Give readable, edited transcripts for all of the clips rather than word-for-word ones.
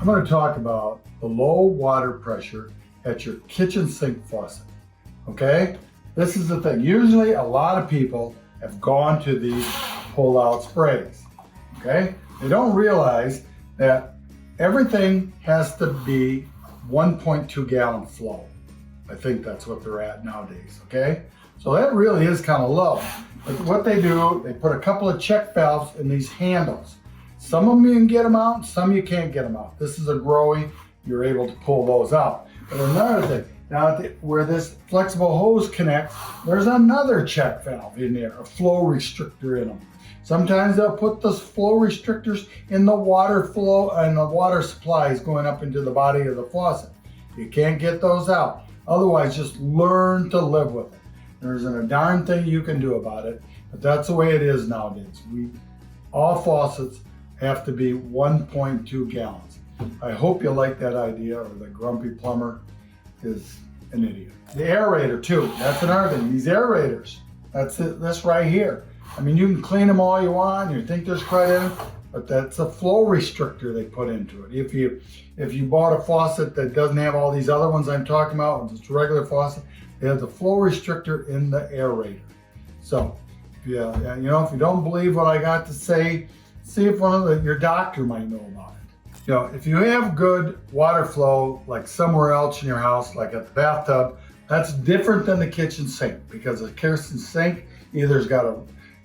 going to talk about the low water pressure at your kitchen sink faucet. Okay? This is the thing. Usually a lot of people have gone to these pull-out sprays. Okay? They don't realize that everything has to be 1.2 gallon flow. I think that's what they're at nowadays. Okay? So that really is kind of low. But what they do, they put a couple of check valves in these handles. Some of them you can get them out, some you can't get them out. This is a growy, you're able to pull those out. But another thing, now where this flexible hose connects, there's another check valve in there, a flow restrictor in them. Sometimes they'll put those flow restrictors in the water flow and the water supplies going up into the body of the faucet. You can't get those out. Otherwise, just learn to live with it. There isn't a darn thing you can do about it, but that's the way it is nowadays. All faucets have to be 1.2 gallons. I hope you like that idea, or the grumpy plumber is an idiot. The aerator too, that's another thing. These aerators, that's it, this right here. I mean, you can clean them all you want, you think there's crud in it, but that's a flow restrictor they put into it. If you bought a faucet that doesn't have all these other ones I'm talking about, it's a regular faucet, they have the flow restrictor in the aerator. So, if you don't believe what I got to say, see if your doctor might know about it. If you have good water flow, like somewhere else in your house, like at the bathtub, that's different than the kitchen sink, because the kitchen sink either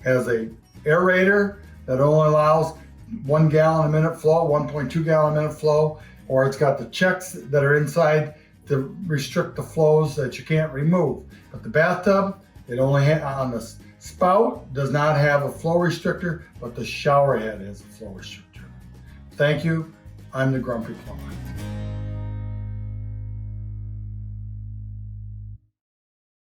has a aerator that only allows 1 gallon a minute flow, 1.2 gallon a minute flow, or it's got the checks that are inside to restrict the flows that you can't remove. But the bathtub, it only on the spout does not have a flow restrictor, but the shower head has a flow restrictor. Thank you. I'm the Grumpy Plumber.